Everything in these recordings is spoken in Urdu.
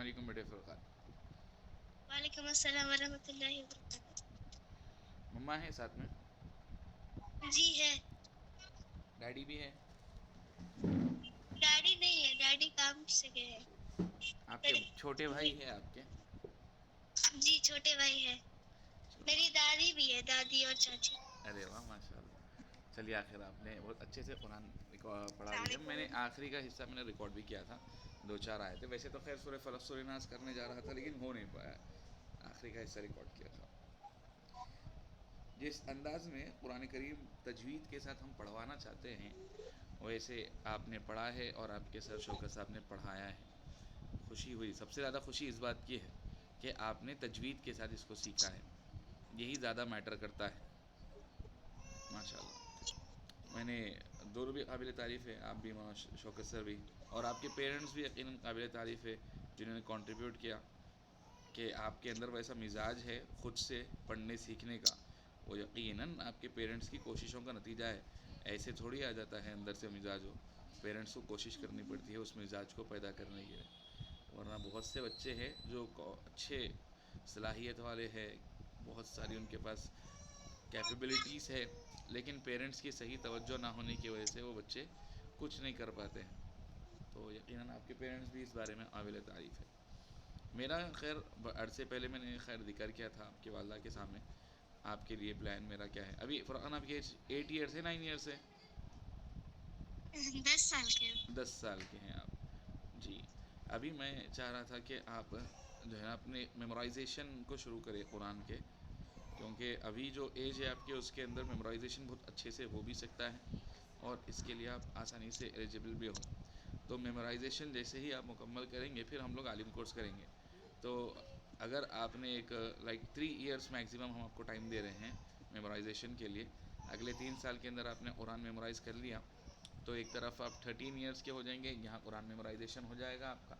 علیکم بیٹے فرقان. وعلیکم السلام ورحمۃ اللہ وبرکاتہ. مما ہے ساتھ میں؟ جی ہے. ڈیڈی بھی ہے؟ ڈیڈی نہیں ہے، ڈیڈی کام سے گئے ہیں. آپ کے چھوٹے بھائی ہیں آپ کے؟ جی چھوٹے بھائی ہے. میری دادی بھی ہے، دادی اور چاچی. ارے واہ ماشاء اللہ. چلیے آخر آپ نے بہت اچھے سے قرآن پڑھا بھی ہے. میں نے آخری کا حصہ میں نے ریکارڈ بھی کیا تھا، 2-4 آئے تھے. ویسے تو خیر سورہ فلق سورہ ناس کرنے جا رہا تھا لیکن ہو نہیں پایا. آخری کا حصہ ریکارڈ کیا تھا. جس انداز میں قرآن کریم تجوید کے ساتھ ہم پڑھوانا چاہتے ہیں ویسے آپ نے پڑھا ہے اور آپ کے سر شوکت صاحب نے پڑھایا ہے. خوشی ہوئی، سب سے زیادہ خوشی اس بات کی ہے کہ آپ نے تجوید کے ساتھ اس کو سیکھا ہے. یہی زیادہ میٹر کرتا ہے. ماشاء اللہ. میں نے دونوں بھی قابل تعریف ہے، آپ بھی شوکت سر بھی، اور آپ کے پیرنٹس بھی یقیناً قابل تعریف ہے جنہوں نے کنٹریبیوٹ کیا کہ آپ کے اندر ویسا مزاج ہے خود سے پڑھنے سیکھنے کا. وہ یقیناً آپ کے پیرنٹس کی کوششوں کا نتیجہ ہے. ایسے تھوڑی آ جاتا ہے اندر سے مزاج ہو. پیرنٹس کو کوشش کرنی پڑتی ہے اس مزاج کو پیدا کرنے کے لیے. ورنہ بہت سے بچے ہیں جو اچھے صلاحیت والے ہیں، بہت ساری ان کے پاس کیپیبلٹیز ہے، لیکن پیرنٹس کی صحیح توجہ نہ ہونے کی وجہ سے وہ بچے کچھ نہیں کر پاتے ہیں. تو یقیناً آپ کے پیرنٹس بھی اس بارے میں قابل تعریف ہے. میرا خیر عرصے پہلے میں نے خیر ذکر کیا تھا آپ کی والدہ کے سامنے. آپ کے لیے پلان میرا کیا ہے. ابھی فرقان آپ کی ایج 8 ایئرس ہے 9 ایئرس ہے؟ 10 سال کے. 10 سال کے ہیں آپ. جی. ابھی میں چاہ رہا تھا کہ آپ جو ہے اپنے میمورائزیشن کو شروع کریں قرآن کے، کیونکہ ابھی جو ایج ہے آپ کے اس کے اندر میمورائزیشن بہت اچھے سے ہو بھی سکتا ہے اور اس کے لیے آپ آسانی سے ایلیجیبل بھی ہوں. تو میمورائزیشن جیسے ہی آپ مکمل کریں گے پھر ہم لوگ عالم کورس کریں گے. تو اگر آپ نے ایک 3 ایئرس میکسیمم ہم آپ کو ٹائم دے رہے ہیں میمورائزیشن کے لیے. اگلے 3 سال کے اندر آپ نے قرآن میمورائز کر لیا تو ایک طرف آپ 13 ایئرس کے ہو جائیں گے، یہاں قرآن میمورائزیشن ہو جائے گا آپ کا.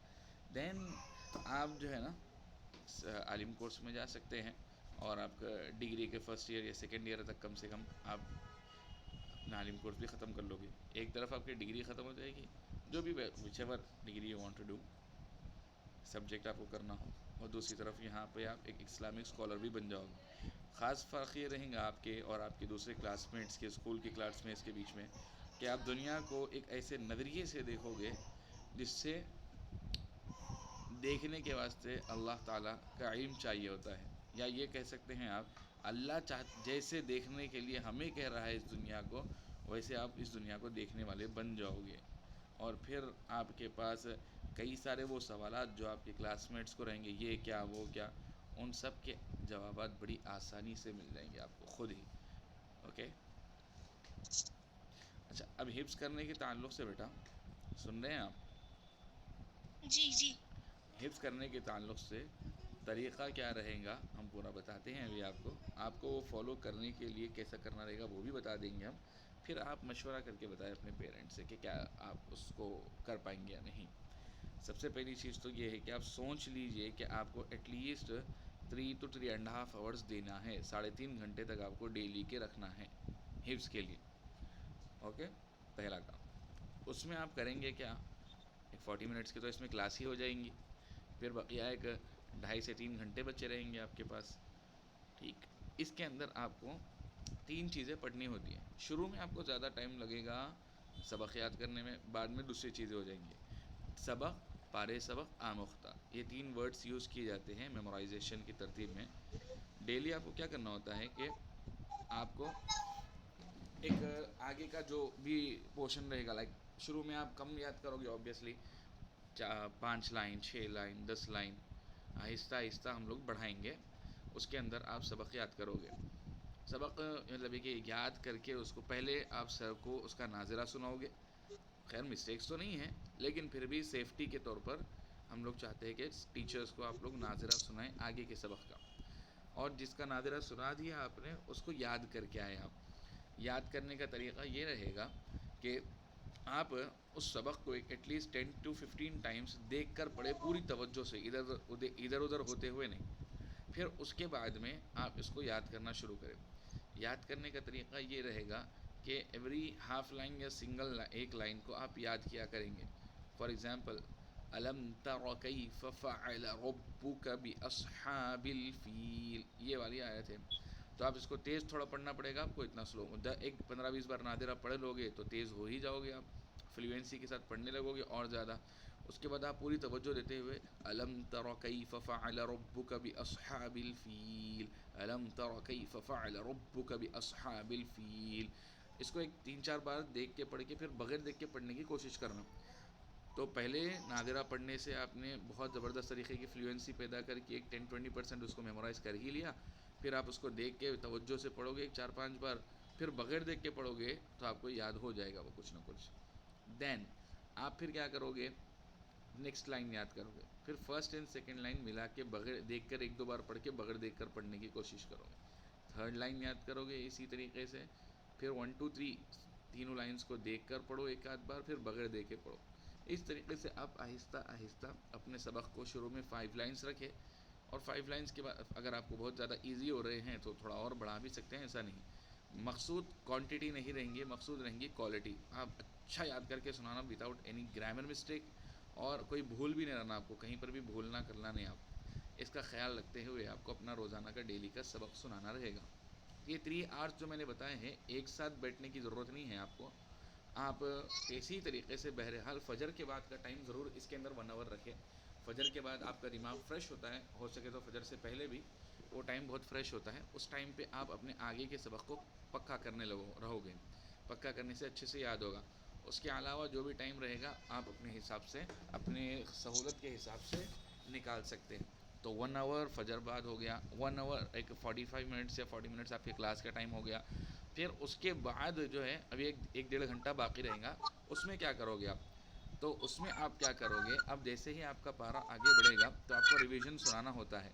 دین آپ جو ہے نا عالم کورس میں جا سکتے ہیں اور آپ کا ڈگری کے فرسٹ ایئر یا سیکنڈ ایئر تک کم سے کم آپ اپنا عالم کورس بھی ختم کر لو گے. ایک طرف آپ کی ڈگری ختم ہو جائے گی، جو بھی whichever degree you want to do subject آپ کو کرنا ہو، اور دوسری طرف یہاں پہ آپ ایک اسلامک اسکالر بھی بن جاؤ گے. خاص فرق یہ رہیں گا آپ کے اور آپ کے دوسرے کلاس میٹس کے، اسکول کے کلاس میٹس کے بیچ میں، کہ آپ دنیا کو ایک ایسے نظریے سے دیکھو گے جس سے دیکھنے کے واسطے اللہ تعالیٰ کا علم چاہیے ہوتا ہے. یا یہ کہہ سکتے ہیں آپ اللہ جیسے دیکھنے کے لیے ہمیں کہہ رہا ہے اس دنیا کو، ویسے آپ اس دنیا کو دیکھنے والے بن جاؤ گے. اور پھر آپ کے پاس کئی سارے وہ سوالات جو آپ کے کلاس میٹس کو رہیں گے، یہ کیا وہ کیا، ان سب کے جوابات بڑی آسانی سے مل جائیں گے آپ کو خود ہی. اوکے. اچھا، اب حفظ کرنے کے تعلق سے بیٹا سن رہے ہیں آپ؟ جی جی. حفظ کرنے کے تعلق سے طریقہ کیا رہے گا ہم پورا بتاتے ہیں ابھی آپ کو وہ فالو کرنے کے لیے کیسا کرنا رہے گا وہ بھی بتا دیں گے ہم. پھر آپ مشورہ کر کے بتائیں اپنے پیرنٹس سے کہ کیا آپ اس کو کر پائیں گے یا نہیں. سب سے پہلی چیز تو یہ ہے کہ آپ سوچ لیجئے کہ آپ کو ایٹ لیسٹ 3 to 3.5 hours دینا ہے. 3.5 گھنٹے تک آپ کو ڈیلی کے رکھنا ہے حفظ کے لیے. اوکے. پہلا کام اس میں آپ کریں گے کیا، ایک 40 منٹس کی تو اس میں کلاس ہی ہو جائیں گی، پھر بقیہ ایک 2.5 سے 3 گھنٹے بچے رہیں گے آپ کے پاس. ٹھیک. اس کے اندر آپ کو 3 چیزیں پڑھنی ہوتی ہیں. شروع میں آپ کو زیادہ ٹائم لگے گا سبق یاد کرنے میں، بعد میں دوسری چیزیں ہو جائیں گی. سبق، پارے سبق، آموختہ، یہ 3 ورڈز یوز کیے جاتے ہیں میمورائزیشن کی ترتیب میں. ڈیلی آپ کو کیا کرنا ہوتا ہے کہ آپ کو ایک آگے کا جو بھی پورشن رہے گا، لائک شروع میں آپ کم یاد کرو گے آبویسلی، 5 لائن 6 لائن 10 لائن، آہستہ آہستہ ہم لوگ بڑھائیں گے. اس کے اندر آپ سبق یاد کرو گے. سبق مطلب کہ یاد کر کے اس کو پہلے آپ سر کو اس کا ناظرہ سناؤ گے. خیر مسٹیکس تو نہیں ہیں لیکن پھر بھی سیفٹی کے طور پر ہم لوگ چاہتے ہیں کہ ٹیچرز کو آپ لوگ ناظرہ سنائیں آگے کے سبق کا. اور جس کا ناظرہ سنا دیا آپ نے اس کو یاد کر کے آئے آپ. یاد کرنے کا طریقہ یہ رہے گا کہ آپ اس سبق کو ایٹ لیسٹ 10 to 15 ٹائمز دیکھ کر پڑھے پوری توجہ سے، ادھر ادھر ہوتے ہوئے نہیں. پھر اس کے بعد میں آپ اس کو یاد کرنا شروع کریں. یاد کرنے کا طریقہ یہ رہے گا کہ ایوری ہاف لائن یا ایک لائن کو آپ یاد کیا کریں گے. فار ایگزامپل الم تر کیف فعل ربک باصحاب الفیل، یہ والی آیت ہے. تو آپ اس کو تیز تھوڑا پڑھنا پڑے گا آپ کو، اتنا سلو. ایک 15-20 بار نادرہ پڑھ لو گے تو تیز ہو ہی جاؤ گے آپ، فلوئنسی کے ساتھ پڑھنے لگو گے اور زیادہ. اس کے بعد آپ پوری توجہ دیتے ہوئے الم تر کیف فعل ربک باصحاب الفیل، الم تر کیف فعل ربک باصحاب الفیل. اس کو ایک 3-4 بار دیکھ کے پڑھ کے پھر بغیر دیکھ کے پڑھنے کی کوشش کرنا. تو پہلے نادرہ پڑھنے سے آپ نے بہت زبردست طریقے کی فلوئنسی پیدا کر کے ایک 10-20% اس کو میمورائز کر ہی لیا. پھر آپ اس کو دیکھ کے توجہ سے پڑھو گے ایک 4-5 بار، پھر بغیر دیکھ کے پڑھو گے تو آپ کو یاد ہو جائے گا وہ کچھ نہ کچھ. دین آپ پھر کیا کرو گے، نیکسٹ لائن یاد کرو گے. پھر فرسٹ اینڈ سیکنڈ لائن ملا کے بغیر دیکھ کر 1-2 بار پڑھ کے بغیر دیکھ کر پڑھنے کی کوشش کرو گے. تھرڈ لائن یاد کرو گے اسی طریقے سے. پھر 1-2-3 تینوں لائنس کو دیکھ کر پڑھو ایک آدھ بار، پھر بغیر دیکھے پڑھو. اس طریقے سے آپ آہستہ آہستہ اپنے سبق کو شروع میں 5 لائنس رکھے، اور 5 لائنس کے بعد اگر آپ کو بہت زیادہ ایزی ہو رہے ہیں تو تھوڑا اور بڑھا بھی سکتے ہیں، ایسا نہیں. مقصود کوانٹٹی نہیں رہیں گی، مقصود رہیں گی کوالٹی. آپ اچھا یاد کر کے سنانا وداؤٹ اینی گرامر مسٹیک، اور کوئی بھول بھی نہیں رہنا آپ کو، کہیں پر بھی بھولنا کرنا نہیں. آپ اس کا خیال رکھتے ہوئے آپ کو اپنا روزانہ کا ڈیلی کا سبق سنانا رہے گا. یہ 3 آورس جو میں نے بتائے ہیں ایک ساتھ بیٹھنے کی ضرورت نہیں ہے آپ کو. آپ اسی طریقے سے بہرحال فجر کے بعد کا ٹائم ضرور اس کے اندر 1 آور رکھیں. فجر کے بعد آپ کا دماغ فریش ہوتا ہے، ہو سکے تو فجر سے پہلے بھی وہ ٹائم بہت فریش ہوتا ہے. اس ٹائم پہ آپ اپنے آگے کے سبق کو پکا کرنے رہو گے. پکا کرنے سے اچھے سے یاد ہوگا. اس کے علاوہ جو بھی ٹائم رہے گا آپ اپنے حساب سے، اپنے سہولت کے حساب سے نکال سکتے ہیں. تو 1 آور فجر بعد ہو گیا، 1 آور ایک 45 منٹس یا 40 منٹس آپ کے کلاس کا ٹائم ہو گیا. پھر اس کے بعد جو ہے ابھی 1-1.5 گھنٹہ باقی رہے گا. اس میں کیا کرو گے آپ، تو اس میں آپ کیا کرو گے، اب جیسے ہی آپ کا پارا آگے بڑھے گا تو آپ کو ریویژن سنانا ہوتا ہے.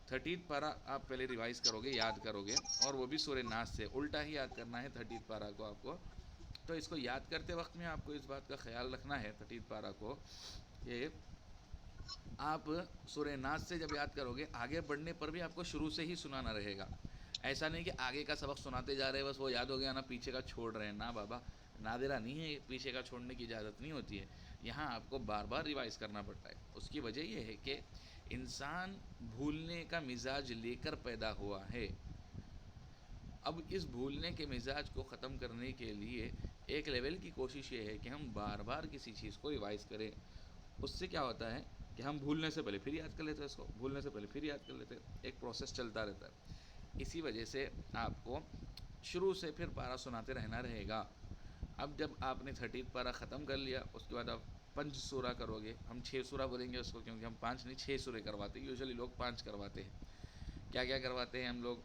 30 پارا آپ پہلے ریوائز کرو گے، یاد کرو گے، اور وہ بھی سورہ ناس سے الٹا ہی یاد کرنا ہے 30 پارا کو آپ کو. تو اس کو یاد کرتے وقت میں آپ کو اس بات کا خیال رکھنا ہے 30 پارا کو، کہ آپ سورہ ناس سے جب یاد کرو گے آگے بڑھنے پر بھی آپ کو شروع سے ہی سنانا رہے گا. ایسا نہیں کہ آگے کا سبق سناتے جا رہے ہیں بس وہ یاد ہو گیا نا پیچھے کا چھوڑ رہے ہیں. نا بابا، نادرہ نہیں ہے، پیچھے کا چھوڑنے کی اجازت نہیں ہوتی ہے. یہاں آپ کو بار بار ریوائز کرنا پڑتا ہے. اس کی وجہ یہ ہے کہ انسان بھولنے کا مزاج لے کر پیدا ہوا ہے. اب اس بھولنے کے مزاج کو ختم کرنے کے لیے ایک لیول کی کوشش یہ ہے کہ ہم بار بار کسی چیز کو ریوائز کریں. اس سے کیا ہوتا ہے کہ ہم بھولنے سے پہلے پھر یاد کر لیتے ہیں، اس کو بھولنے سے پہلے پھر یاد کر لیتے ہیں، ایک پروسیس چلتا رہتا ہے. اسی وجہ سے آپ کو شروع سے پھر پارا سناتے رہنا رہے گا. اب جب آپ نے 30 پارا ختم کر لیا اس کے بعد آپ 5 سورہ کرو گے. ہم 6 سورہ بولیں گے اس کو، کیونکہ ہم 5 نہیں 6 سورے کرواتے ہیں. یوزلی لوگ 5 کرواتے ہیں. کیا کیا کرواتے ہیں ہم لوگ،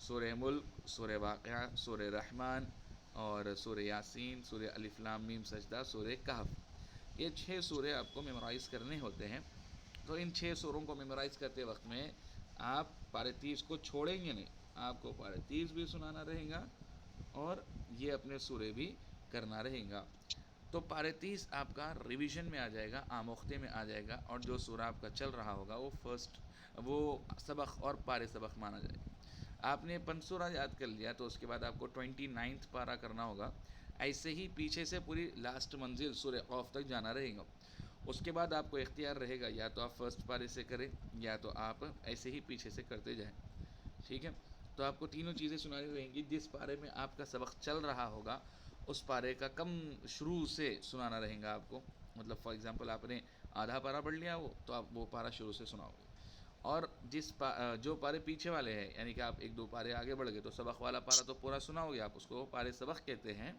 سورہ ملک، سورہ واقعہ، سورہ رحمان، اور سورہ یاسین، سورہ الف لام میم سجدہ، سورہ کہف. یہ 6 سورے آپ کو میمورائز کرنے ہوتے ہیں. تو ان 6 سوروں کو میمورائز کرتے وقت میں آپ پارے 30 کو چھوڑیں گے نہیں، آپ کو پارے 30 بھی سنانا رہے گا اور یہ اپنے سورے بھی کرنا رہے گا. تو پارے 30 آپ کا ریویژن میں آ جائے گا، آموختے میں آ جائے گا، اور جو سورہ آپ کا چل رہا ہوگا وہ سبق اور پارے سبق مانا جائے گا. آپ نے 5 سورہ یاد کر لیا تو اس کے بعد آپ کو 29 پارہ کرنا ہوگا. ایسے ہی پیچھے سے پوری لاسٹ منزل سورہ قاف تک جانا رہے گا. اس کے بعد آپ کو اختیار رہے گا یا تو آپ فرسٹ پارے سے کریں یا تو آپ ایسے ہی پیچھے سے کرتے جائیں. ٹھیک ہے، تو آپ کو تینوں چیزیں سنانی رہیں گی. جس پارے میں آپ کا سبق چل رہا ہوگا اس پارے کا کم شروع سے سنانا رہے گا آپ کو. مطلب فار ایگزامپل آپ نے آدھا پارہ پڑھ لیا تو آپ وہ پارہ شروع سے سناؤ گے. اور جو پارے پیچھے والے ہیں، یعنی کہ آپ 1-2 پارے آگے بڑھ گئے تو سبق والا پارہ تو پورا سناؤ گے آپ، اس کو پارے سبق کہتے ہیں.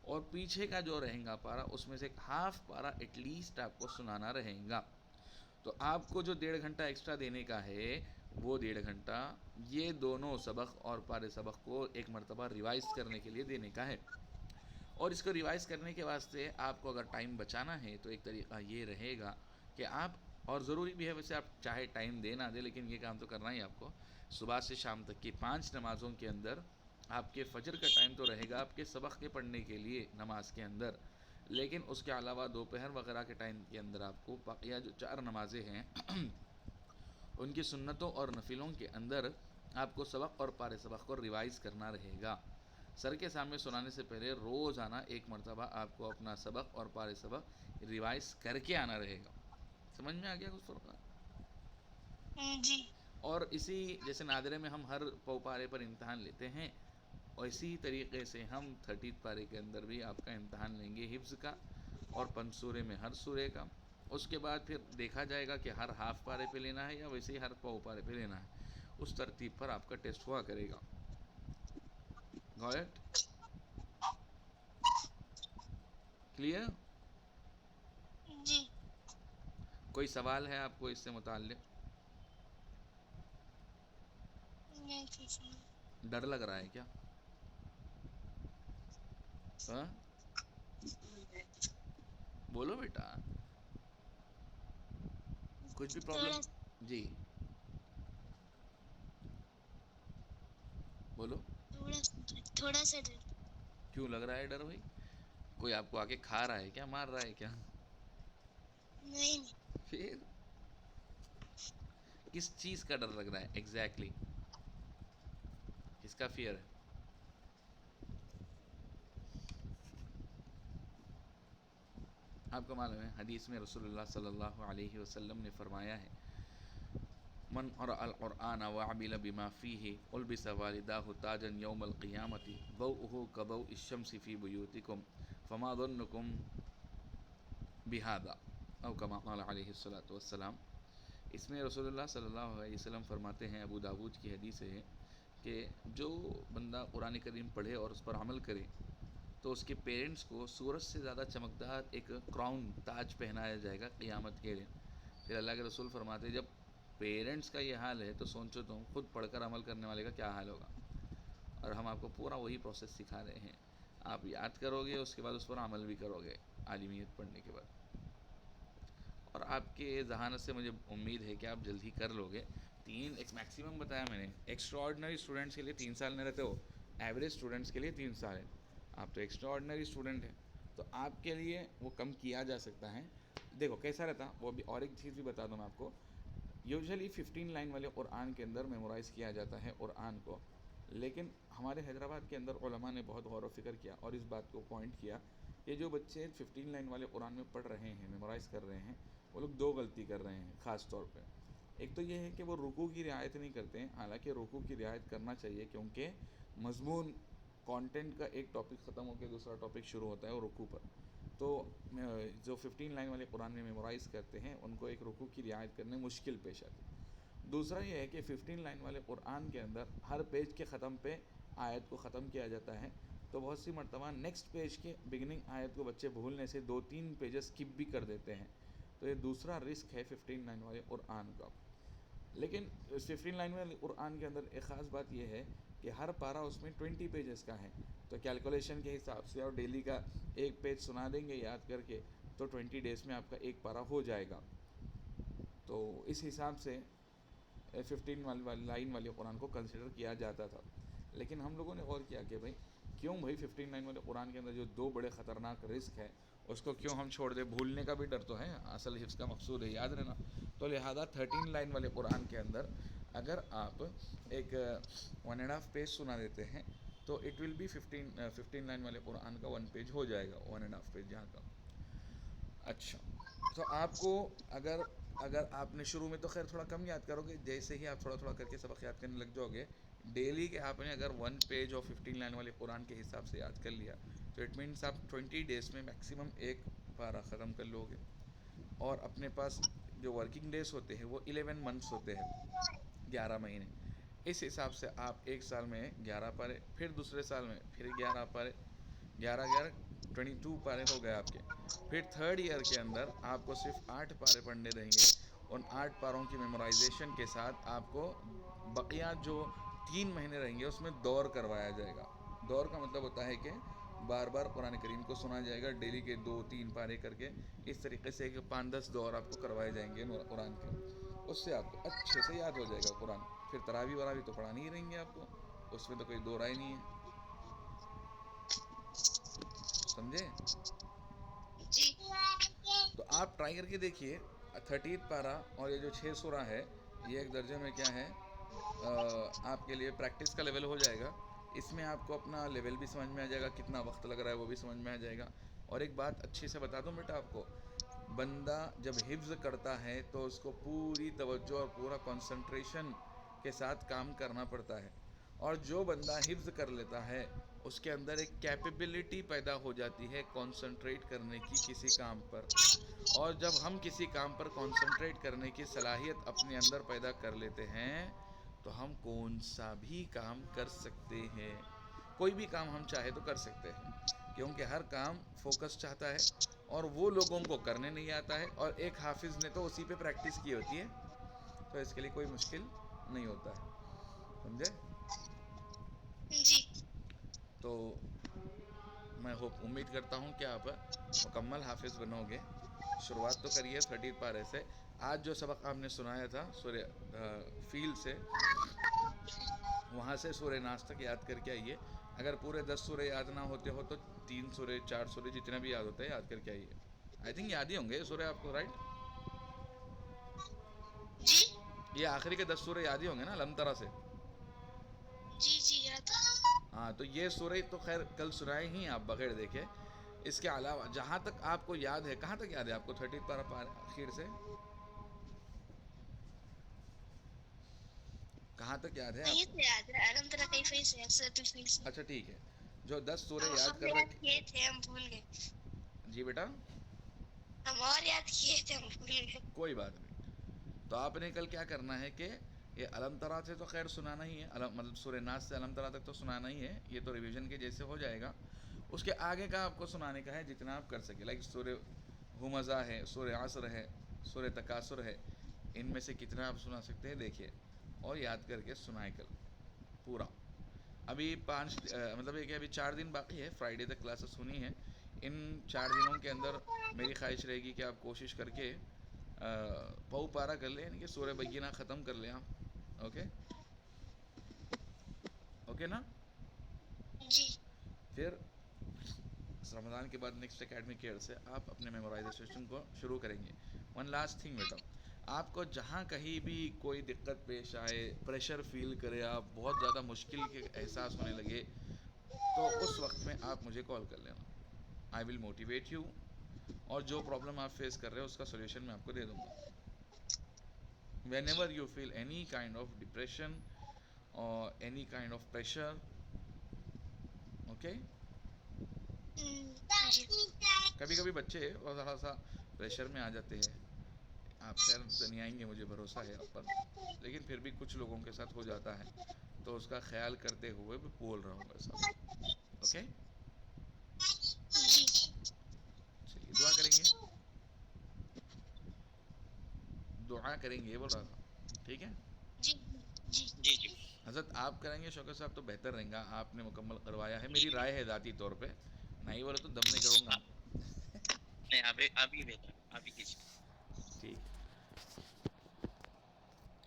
اور پیچھے کا جو رہے گا پارہ اس میں سے ایک ہاف پارہ ایٹ لیسٹ آپ کو سنانا رہے گا. تو آپ کو جو 1.5 گھنٹہ ایکسٹرا دینے کا ہے وہ 1.5 گھنٹہ یہ دونوں سبق اور پارے سبق کو ایک مرتبہ ریوائز کرنے کے لیے دینے کا ہے. اور اس کو ریوائز کرنے کے واسطے آپ کو اگر ٹائم بچانا ہے تو ایک طریقہ یہ رہے گا کہ آپ، اور ضروری بھی ہے ویسے، آپ چاہے ٹائم دے نہ دے لیکن یہ کام تو کرنا ہی آپ کو، صبح سے شام تک کی 5 نمازوں کے اندر آپ کے فجر کا ٹائم تو رہے گا آپ کے سبق کے پڑھنے کے لیے نماز کے اندر. لیکن اس کے علاوہ دوپہر وغیرہ کے ٹائم کے اندر آپ کو باقیہ جو 4 نمازیں ہیں ان کی سنتوں اور نفلوں کے اندر آپ کو سبق اور پارے سبق کو ریوائز کرنا رہے گا. سر کے سامنے سنانے سے پہلے روزانہ ایک مرتبہ آپ کو اپنا سبق اور پارے سبق ریوائز کر کے آنا رہے گا. سمجھ میں آ گیا کچھ فرقہ؟ جی اور اسی جیسے نادرے میں ہم ہر پارے پر امتحان لیتے ہیں، اور اسی طریقے سے ہم 30 پارے کے اندر بھی آپ کا امتحان لیں گے حفظ کا، اور 5 سورے میں ہر سورے کا. اس کے بعد پھر دیکھا جائے گا کہ ہر ہاف پارے پہ لینا ہے یا ویسے ہی ہر پارے پہ لینا ہے. اس ترتیب پر آپ کا ٹیسٹ ہوا کرے گا. Got it? کلیئر؟ جی. کوئی سوال ہے آپ کو اس سے متعلق؟ نہیں کچھ نہیں. ڈر لگ رہا ہے کیا؟ ہاں بولو بیٹا، کچھ بھی پرابلم؟ تھوڑا جی بولو. تھوڑا سا ڈر. کیوں لگ رہا ہے ڈر بھائی؟ کوئی آپ کو آ کے کھا رہا ہے کیا، مار رہا ہے کیا؟ نہیں. پھر کس چیز کا ڈر لگ رہا ہے ایگزیکٹلی؟ کس کا فیئر ہے؟ آپ کو معلوم ہے حدیث میں رسول اللہ صلی اللہ علیہ وسلم نے فرمایا ہے، من قرأ القرآن وعمل بما فيه البس والداه تاجا يوم القيامة ضوءه كضوء الشمس في بيوتكم فما ظنكم بهذا او كما قال علیہ الصلوۃ والسلام. اس میں رسول اللہ صلی اللہ علیہ وسلم فرماتے ہیں، ابو داود کی حدیث ہے، کہ جو بندہ قرآن کریم پڑھے اور اس پر عمل کرے تو اس کے پیرنٹس کو سورج سے زیادہ چمکدار ایک کراؤن، تاج پہنایا جائے گا قیامت کے دن. پھر اللہ کے رسول فرماتے ہیں جب پیرنٹس کا یہ حال ہے تو سوچو تم خود پڑھ کر عمل کرنے والے کا کیا حال ہوگا. اور ہم آپ کو پورا وہی پروسیس سکھا رہے ہیں. آپ یاد کرو گے، اس کے بعد اس پر عمل بھی کرو گے عالمیت پڑھنے کے بعد. اور آپ کے ذہانت سے مجھے امید ہے کہ آپ جلد ہی کر لو گے. ایک میکسیمم بتایا میں نے. ایکسٹرا آرڈنری اسٹوڈنٹس کے لیے 3 سال میں رہتے ہو، ایوریج اسٹوڈنٹس کے لیے 3 سال ہے. آپ تو ایکسٹرا آرڈنری اسٹوڈنٹ ہیں تو آپ کے لیے وہ کم کیا جا سکتا ہے. دیکھو کیسا رہتا وہ بھی. اور ایک چیز بھی بتا دوں میں آپ کو، یوزلی 15 لائن والے قرآن کے اندر میمورائز کیا جاتا ہے قرآن کو. لیکن ہمارے حیدرآباد کے اندر علماء نے بہت غور و فکر کیا اور اس بات کو پوائنٹ کیا کہ جو بچے 15 لائن والے قرآن میں پڑھ رہے ہیں، میمورائز کر رہے ہیں، وہ لوگ 2 غلطی کر رہے ہیں خاص طور پہ. ایک تو یہ ہے کہ وہ رکوع کی رعایت نہیں کرتے ہیں، حالانکہ رکوع کی رعایت کرنا چاہیے، کیونکہ مضمون کانٹینٹ کا ایک ٹاپک ختم ہو کے دوسرا ٹاپک شروع ہوتا ہے وہ رکوع پر. تو جو 15 لائن والے قرآن میں میمورائز کرتے ہیں ان کو ایک رکوع کی رعایت کرنے مشکل پیش آتی. دوسرا یہ ہے کہ 15 لائن والے قرآن کے اندر ہر پیج کے ختم پہ آیت کو ختم کیا جاتا ہے. تو بہت سی مرتبہ نیکسٹ پیج کے بگننگ آیت کو بچے بھولنے سے 2-3 پیجز اسکپ بھی کر دیتے ہیں. تو یہ دوسرا رسک ہے 15 لائن والے قرآن کا. لیکن 15 لائن والے قرآن کے اندر ایک خاص بات یہ ہے کہ ہر پارہ اس میں 20 پیجز کا ہے. تو کیلکولیشن کے حساب سے اور ڈیلی کا ایک پیج سنا دیں گے یاد کر کے تو 20 ڈیز میں آپ کا ایک پارہ ہو جائے گا. تو اس حساب سے 15 لائن والے قرآن کو کنسیڈر کیا جاتا تھا. لیکن ہم لوگوں نے غور کیا کہ بھائی کیوں بھائی 15 لائن والے قرآن کے اندر جو 2 بڑے خطرناک رسک ہے اس کو کیوں ہم چھوڑ دیں. بھولنے کا بھی ڈر تو ہے، اصل حفظ کا مقصود ہے یاد رہنا. تو لہذا 13 لائن والے قرآن کے اندر اگر آپ ایک 1.5 پیج سنا دیتے ہیں تو اٹ ول بی 15 لائن والے قرآن کا 1 پیج ہو جائے گا، 1.5 پیج یہاں کا. اچھا تو آپ کو اگر آپ نے شروع میں تو خیر تھوڑا کم یاد کرو گے، جیسے ہی آپ تھوڑا تھوڑا کر کے سبق یاد کرنے لگ جاؤ گے ڈیلی کے آپ نے اگر 1 پیج اور 15 لائن والے قرآن کے حساب سے یاد کر لیا تو اٹ مینس آپ 20 ڈیز میں میکسیمم ایک پارہ ختم کر لو گے. اور اپنے پاس جو ورکنگ ڈیز ہوتے ہیں وہ 11 منتھس ہوتے ہیں، 11 مہینے. اس حساب سے آپ ایک سال میں 11 پارے، پھر دوسرے سال میں پھر 11 پارے، 22 پارے ہو گئے آپ کے. پھر 3rd ایئر کے اندر آپ کو صرف 8 پارے پڑھنے رہیں گے. ان 8 پاروں کی میمورائزیشن کے ساتھ آپ کو بقیہ جو 3 مہینے رہیں گے اس میں دور کروایا جائے گا. دور کا مطلب ہوتا ہے کہ بار بار قرآن کریم کو سنا جائے گا ڈیلی کے 2-3 پارے کر کے. اس طریقے سے 5-10 دور آپ کو کروائے جائیں گے قرآن کے. اس سے آپ کو اچھے سے یاد ہو جائے گا قرآن. پھر تراویح تو پڑھانی ہی رہیں گے آپ کو، اس میں تو کوئی دو رائے نہیں ہے. سمجھے؟ جی. تو آپ ٹرائی کر کے دیکھیے 30 پارہ اور یہ جو 6 سورہ ہے یہ ایک درجے میں کیا ہے آپ کے لیے پریکٹس کا لیول ہو جائے گا. اس میں آپ کو اپنا لیول بھی سمجھ میں آ جائے گا، کتنا وقت لگ رہا ہے وہ بھی سمجھ میں آ جائے گا. اور ایک بات اچھے سے بتا دوں بیٹا آپ کو، بندہ جب حفظ کرتا ہے تو اس کو پوری توجہ اور پورا کنسنٹریشن کے ساتھ کام کرنا پڑتا ہے، اور جو بندہ حفظ کر لیتا ہے اس کے اندر ایک کیپیبلٹی پیدا ہو جاتی ہے کنسنٹریٹ کرنے کی کسی کام پر، اور جب ہم کسی کام پر کنسنٹریٹ کرنے کی صلاحیت اپنے اندر پیدا کر لیتے ہیں تو ہم کون سا بھی کام کر سکتے ہیں، کوئی بھی کام ہم چاہے تو کر سکتے ہیں، کیونکہ ہر کام فوکس چاہتا ہے اور وہ لوگوں کو کرنے نہیں آتا ہے، اور ایک حافظ نے تو اسی پہ پریکٹس کی ہوتی ہے، تو اس کے لیے کوئی مشکل نہیں ہوتا ہے، سمجھے؟ جی تو میں امید کرتا ہوں کہ آپ مکمل حافظ بنو گے. شروعات تو کریے 30 پارے سے. آج جو سبق آپ نے سنایا تھا سورہ فیل سے، وہاں سے سورہ ناس تک یاد کر کے آئیے. اگر پورے 10 سورے یاد نہ ہوتے ہو تو 3 سورے 4 سورے جتنے بھی یاد ہوتے ہیں یاد کر کے آئیے. آئی تھنک یاد ہی ہوں گے یہ سورے آپ کو، رائٹ؟ جی یہ آخری کے 10 سورے یاد ہی ہوں گے نا الحمد طرح سے. جی جی یاد ہے. ہاں تو یہ سورہ تو خیر کل سنائے ہی آپ بغیر دیکھے. اس کے علاوہ جہاں تک آپ کو یاد ہے، کہاں تک یاد ہے آپ کو 30 پارہ اخیر سے کہاں تک یاد ہے آپ وہیں کو؟ سے یاد ہے، الحمد للہ کہیں فیس ہے، سورۃ الفیل سے. اچھا ٹھیک ہے. جو 10 سورے ہم یاد کر یاد رکھے. کیے تھے، ہم بھول گئے. جی بیٹا. ہم اور یاد کیے تھے، ہم بھول گئے. کوئی بات نہیں. تو آپ نے کل کیا کرنا ہے کہ یہ الم ترا سے تو خیر سنانا ہی ہے، مطلب سورہ ناس سے الم ترا تک تو سنانا ہی ہے، یہ تو ریویژن کے جیسے ہو جائے گا. اس کے آگے کا آپ کو سنانے کا ہے جتنا آپ کر سکے، لائک سورہ ہمزہ ہے، سورہ عصر ہے، سورہ تکاثر ہے، ان میں سے کتنا آپ سنا سکتے ہیں دیکھیے اور یاد کر کے سنائے کل پورا. ابھی 5 مطلب یہ کہ ابھی 4 دن باقی ہے، فرائیڈے تک کلاسز ہونی ہے. ان 4 دنوں کے اندر میری خواہش رہے گی کہ آپ کوشش کر کے پو پارا کر لیں، یعنی کہ سورہ بینہ ختم کر لیں آپ. اوکے اوکے نا. جی پھر رمضان کے بعد نیکسٹ اکیڈمک ایئر سے آپ اپنے میمورائزیشن کو شروع کریں گے. ون لاسٹ تھنگ بیٹا، آپ کو جہاں کہیں بھی کوئی دقت پیش آئے، پریشر فیل کرے، آپ بہت زیادہ مشکل کے احساس ہونے لگے، تو اس وقت میں آپ مجھے کال کر لینا. آئی ول موٹیویٹ یو، اور جو پرابلم آپ فیس کر رہے ہو اس کا سولوشن میں آپ کو دے دوں گا. جی whenever you feel any kind of depression or any kind of pressure, okay. جی کبھی کبھی بچے تھوڑا سا پریشر میں آ جاتے ہیں، آپ خیر تو نہیں آئیں گے، مجھے بھروسہ ہے آپ پر، لیکن پھر بھی کچھ لوگوں کے ساتھ ہو جاتا ہے، تو اس کا خیال کرتے ہوئے بھی بول رہا ہوں بس آپ کو. اوکے جی چلیے دعا کریں گے، دعا کریں گے بول رہا تھا. ٹھیک ہے جی جی جی حضرت، آپ کریں گے شوکت صاحب تو بہتر رہیں گا. آپ نے مکمل کروایا ہے، میری رائے ہے ذاتی طور پہ، نہیں بولے تو دم نہیں کروں گا. نہیں ابھی بہتر ابھی کیجیے. ٹھیک.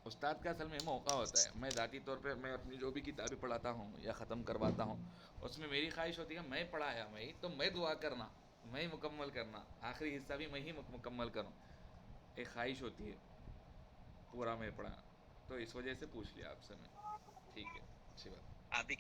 استاد کا اصل میں موقع ہوتا ہے. میں ذاتی طور پہ میں اپنی جو بھی کتابیں پڑھاتا ہوں یا ختم کرواتا ہوں، اس میں میری خواہش ہوتی ہے میں پڑھایا میں تو میں دعا کرنا، میں مکمل کرنا، آخری حصہ بھی میں ہی مکمل کروں. ایک خواہش ہوتی ہے پورا میں پڑھا، تو اس وجہ سے پوچھ لیا آپ سے میں. ٹھیک ہے اچھی بات. ابھی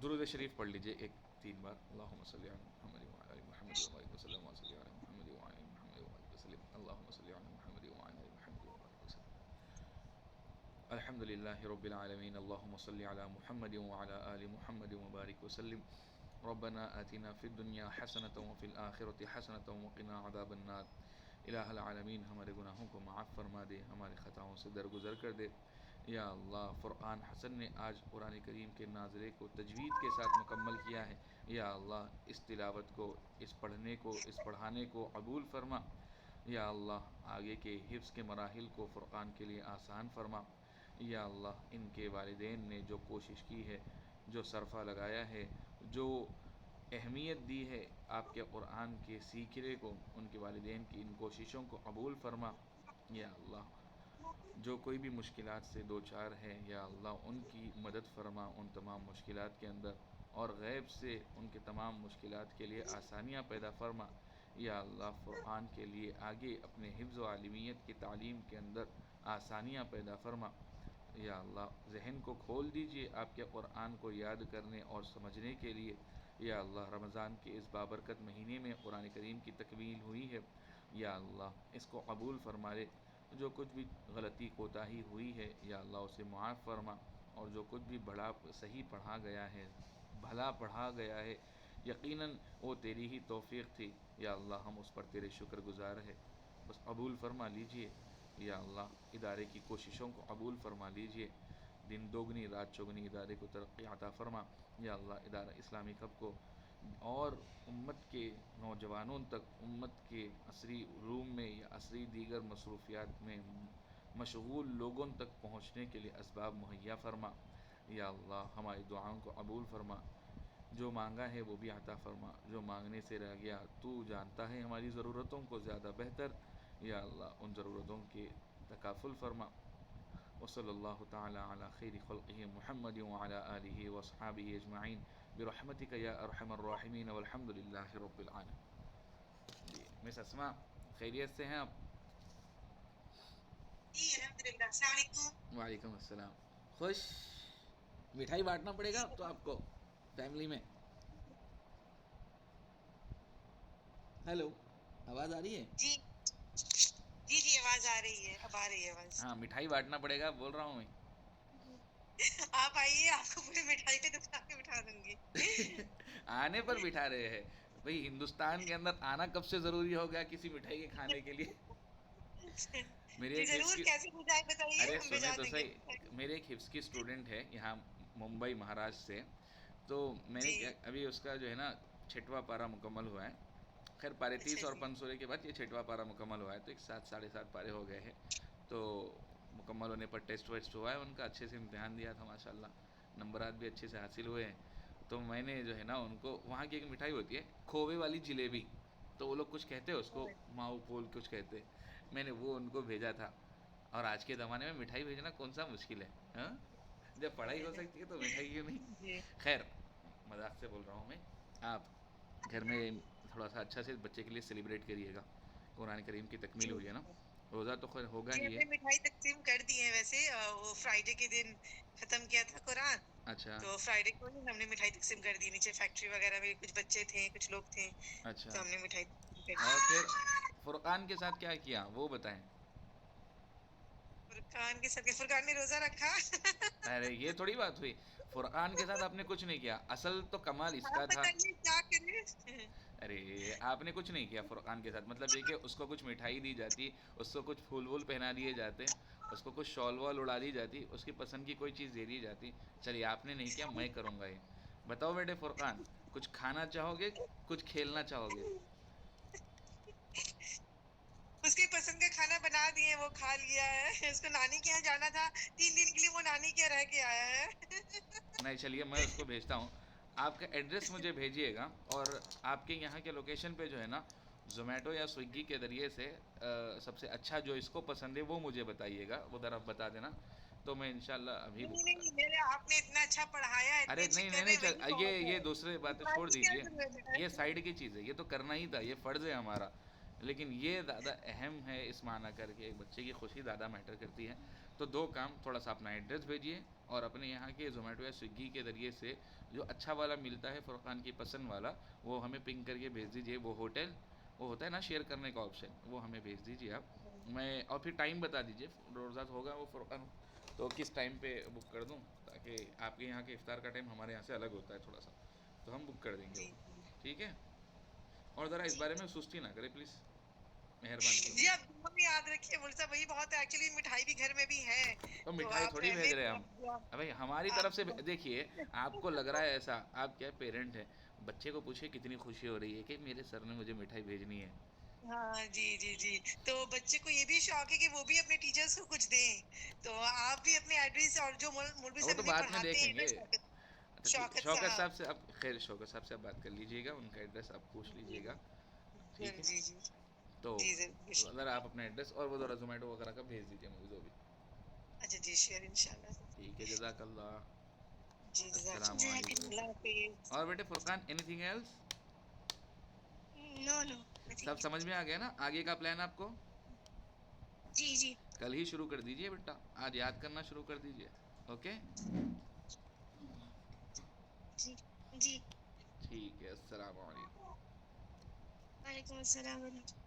درود شریف پڑھ لیجئے 3 بار. اللہم صلی علی محمد وعلی آل محمد وبارک وسلم وصلی علی محمد وعلی آل محمد وبارک وسلم. اللہم صلی علی محمد وعلی آل محمد وبارک وسلم. الحمد للہ رب العالمین. اللہم صلی علی محمد وعلی آل محمد وبارک وسلم. ربنا آتنا فی الدنیا حسنۃ وفی الآخرۃ حسنۃ وقنا عذاب النار. الہ العالمین ہمارے گناہوں کو معاف فرما دے، ہمارے خطاؤں سے درگزر کر دے. یا اللہ، فرقان حسن نے آج قرآن کریم کے ناظرے کو تجوید کے ساتھ مکمل کیا ہے. یا اللہ اس تلاوت کو، اس پڑھنے کو، اس پڑھانے کو قبول فرما. یا اللہ آگے کے حفظ کے مراحل کو فرقان کے لیے آسان فرما. یا اللہ ان کے والدین نے جو کوشش کی ہے، جو صرفہ لگایا ہے، جو اہمیت دی ہے آپ کے قرآن کے سیکھنے کو، ان کے والدین کی ان کوششوں کو قبول فرما. یا اللہ جو کوئی بھی مشکلات سے دوچار ہے، یا اللہ ان کی مدد فرما ان تمام مشکلات کے اندر، اور غیب سے ان کے تمام مشکلات کے لیے آسانیاں پیدا فرما. یا اللہ فرقان کے لیے آگے اپنے حفظ و عالمیت کی تعلیم کے اندر آسانیاں پیدا فرما. یا اللہ ذہن کو کھول دیجئے آپ کے قرآن کو یاد کرنے اور سمجھنے کے لیے. یا اللہ رمضان کے اس بابرکت مہینے میں قرآن کریم کی تکمیل ہوئی ہے، یا اللہ اس کو قبول فرما لے. جو کچھ بھی غلطی کوتاہی ہوئی ہے یا اللہ اسے معاف فرما، اور جو کچھ بھی بڑا صحیح پڑھا گیا ہے، بھلا پڑھا گیا ہے، یقیناً وہ تیری ہی توفیق تھی. یا اللہ ہم اس پر تیرے شکر گزار ہے، بس قبول فرما لیجئے. یا اللہ ادارے کی کوششوں کو قبول فرما لیجئے، دن دوگنی رات چوگنی ادارے کو ترقی عطا فرما. یا اللہ ادارہ اسلامی کب کو اور امت کے نوجوانوں تک، امت کے عصری علوم میں یا عصری دیگر مصروفیات میں مشغول لوگوں تک پہنچنے کے لیے اسباب مہیا فرما. یا اللہ ہماری دعاؤں کو قبول فرما، جو مانگا ہے وہ بھی عطا فرما، جو مانگنے سے رہ گیا تو جانتا ہے ہماری ضرورتوں کو زیادہ بہتر. یا اللہ ان ضرورتوں کے تکافل فرما. وصلی اللہ تعالی علی خیر خلقہ محمد وعلی آلہ واصحابہ اجمعین برحمتک یا ارحم الراحمین والحمد للہ رب العالمین. جی مس اسماء خیریت سے ہیں آپ؟ جی الحمدللہ. السلام علیکم. وعلیکم السلام. خوش؟ مٹھائی بانٹنا پڑے گا اب تو آپ کو فیملی میں. ہیلو آواز آ رہی ہے؟ جی جی جی آواز آ رہی ہے، اب آ رہی ہے آواز. ہاں مٹھائی بانٹنا پڑے گا بول رہا ہوں میں. آپ آئیے، آپ کو پوری مٹھائی پہ دکان پہ بٹھا دوں گی. آنے پر بٹھا رہے ہیں بھئی، ہندوستان کے اندر آنا کب سے ضروری ہو گیا کسی مٹھائی کے کھانے کے لیے. میری جی ایک حفظ ضرور، کی، کیسے بجائے بتائیے، ارے ہم سنیں بھیجا تو دیں گے. صحیح، میرے ایک حفظ کی اسٹوڈنٹ ہے یہاں ممبئی مہاراشٹر سے. تو میں نے جی ابھی اس کا جو ہے نا 6واں پارہ مکمل ہوا ہے. خیر پارے 30 اچھا اور جی. پنسورے کے بعد یہ 6واں پارہ مکمل ہوا ہے، تو ایک 7 ساڑھے 7 پارے ہو گئے ہیں. تو مکمل ہونے پر ٹیسٹ ویسٹ ہوا ہے ان کا، اچھے سے امتحان دیا تھا ماشاء اللہ، نمبرات بھی اچھے سے حاصل ہوئے ہیں. تو میں نے جو ہے نا ان کو، وہاں کی ایک مٹھائی ہوتی ہے کھوے والی جلیبی، تو وہ لوگ کچھ کہتے ہیں اس کو ماؤ پول کچھ کہتے ہیں، میں نے وہ ان کو بھیجا تھا. اور آج کے زمانے میں مٹھائی بھیجنا کون سا مشکل ہے ہاں؟ جب پڑھائی ہو سکتی ہے تو مٹھائی کیوں نہیں. جی خیر مذاق سے بول رہا ہوں میں. آپ گھر میں تھوڑا سا اچھا سے بچے کے لیے سیلیبریٹ کریے گا. قرآن کریم کی تکمیل جی ہوئی ہے نا، روزہ تو خیر ہوگا جی. ہی ہم ہے. نے مٹھائی تقسیم کر دی ہے ویسے، وہ فرائیڈے کے دن ختم کیا تھا قرآن، اچھا تو فرائیڈے کو ہی ہم نے مٹھائی تقسیم کر دی. نیچے فیکٹری وغیرہ میں کچھ بچے تھے، کچھ لوگ تھے، اچھا. تو ہم نے مٹھائی تقسیم کر اور دی. پھر فرقان کے ساتھ کیا کیا وہ بتائیں. فرقان کے ساتھ، فرقان نے روزہ رکھا. ارے یہ تھوڑی بات ہوئی، فرقان کے ساتھ آپ نے کچھ نہیں کیا. اصل تو کمال اس کا آپ تھا. بتائیے کیا کریں. ارے آپ نے کچھ نہیں کیا فرقان کے ساتھ، مطلب یہ کہ اس کو کچھ مٹھائی دی جاتی، اس کو کچھ پھول وول پہنا دیے جاتے، اس کو کچھ شال وال اڑا دی جاتی، اس کی پسند کی کوئی چیز دے دی جاتی. چلیے آپ نے نہیں کیا، میں کروں گا یہ. بتاؤ بیٹے فرقان، کچھ کھانا چاہو گے، کچھ کھیلنا چاہو گے؟ اس کی پسند کا کھانا بنا دیے، وہ کھا لیا ہے. اس کو نانی کے یہاں جانا تھا، 3 دن کے لیے وہ نانی کے یہاں رہ کے آیا ہے. نہیں چلیے میں اس کو بھیجتا ہوں. آپ کا ایڈریس مجھے بھیجیے گا، اور آپ کے یہاں کے لوکیشن پہ جو ہے نا زومیٹو یا سویگی کے ذریعے سے سب سے اچھا جو اس کو پسند ہے وہ مجھے بتائیے گا، وہ ذرا بتا دینا، تو میں انشاءاللہ ابھی نہیں بک. نہیں، میرے آپ نے اتنا اچھا پڑھایا، اتنے ارے اچھے نہیں کر نہیں رہے نہیں ہیں، وہی بہت یہ ہے. دوسرے باتیں چھوڑ کی کیا دیجئے، ضرورت یہ ہے. سائیڈ کی چیز ہے، یہ تو کرنا ہی تھا، یہ فرض ہے ہمارا. لیکن یہ زیادہ اہم ہے اس معنی کر کے، ایک بچے کی خوشی زیادہ میٹر کرتی ہے. تو دو کام، تھوڑا سا اپنا ایڈریس بھیجیے، اور اپنے یہاں کے زومیٹو یا سویگی کے ذریعے سے جو اچھا والا ملتا ہے فرقان کی پسند والا، وہ ہمیں پنگ کر کے بھیج دیجیے. وہ ہوٹل، وہ ہوتا ہے نا شیئر کرنے کا آپشن، وہ ہمیں بھیج دیجیے آپ. میں اور پھر ٹائم بتا دیجیے، روزہ ہوگا وہ فرقان تو کس ٹائم پہ بک کر دوں، تاکہ آپ کے یہاں کے افطار کا ٹائم ہمارے یہاں سے الگ ہوتا ہے تھوڑا سا، تو ہم بک کر دیں گے جی وہ. ٹھیک ہے. اور ذرا اس جی بارے میں سستی نہ کرے پلیز، مہربانی جی. ہوگی. آپ دعا میں یاد رکھیے مول صاحب، وہی بہت ہے. ایکچولی مٹھائی بھی گھر میں بھی ہے، تو تو مٹھائی آپ تھوڑی رہنے بھیج رہے ہیں ہم. بھائی ہماری طرف سے آپ دیکھیے، آپ کو لگ رہا ہے ایسا، آپ کیا پیرنٹ ہیں، بچے کو پوچھے کتنی خوشی ہو رہی ہے کہ میرے سر نے مجھے مٹھائی بھیجنی ہے. ہاں جی جی جی. تو بچے کو یہ بھی شوق ہے کہ وہ بھی اپنے ٹیچرس کو کچھ دیں، تو آپ بھی اپنے ایڈریس، اور جو مولوی وہ صاحب تو انہیں بعد میں پڑھاتے دیکھیں ہیں نا، گے. اچھا ٹھیک ہے، شوکت شوکت صاحب. صاحب سے آپ، خیر شوکت صاحب سے آپ بات کر لیجیے گا، ان کا ایڈریس آپ پوچھ جی لیجیے گا. ٹھیک ہے. جی جی تو جی ضرور. ذرا آپ اپنا ایڈریس اور وہ ذرا زومیٹو وغیرہ کا بھیج دیجیے مجھے جو بھی. اچھا جی، شیئر انشاءاللہ. ٹھیک ہے، جزاک اللہ. جی جزاک السلام اللہ. اللہ علیکم. حافظ. اور بیٹے فرقان، اینی تھنگ ایلس؟ نو نو. سب سمجھ میں آ گیا نا آگے کا پلان آپ کو؟ جی جی. کل ہی شروع کر دیجئے بیٹا, آج یاد کرنا شروع کر دیجئے. اوکے جی جی. ٹھیک ہے, السلام علیکم. وعلیکم السلام ورحمۃ اللہ.